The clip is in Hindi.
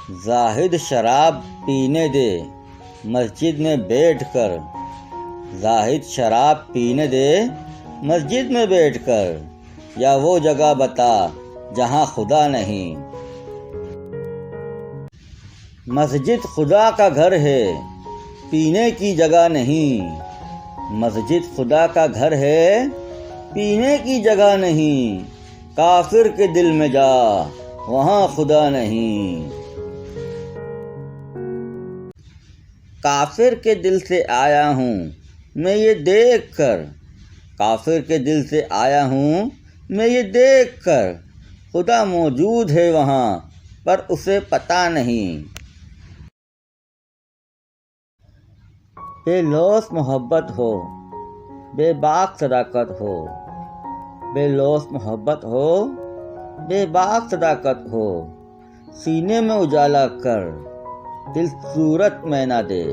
जाहिद शराब पीने दे मस्जिद में बैठकर। जाहिद शराब पीने दे मस्जिद में बैठकर, या वो जगह बता जहाँ खुदा नहीं। मस्जिद खुदा का घर है, पीने की जगह नहीं। मस्जिद खुदा का घर है, पीने की जगह नहीं। काफिर के दिल में जा, वहाँ खुदा नहीं। काफिर के दिल से आया हूँ मैं ये देख कर। काफिर के दिल से आया हूँ मैं ये देख कर, खुदा मौजूद है वहाँ पर उसे पता नहीं। बेलौस मोहब्बत हो, बेबाक सदाकत हो। बेलौस मोहब्बत हो, बेबाक सदाकत हो। सीने में उजाला कर, दिल सूरत में ना दे।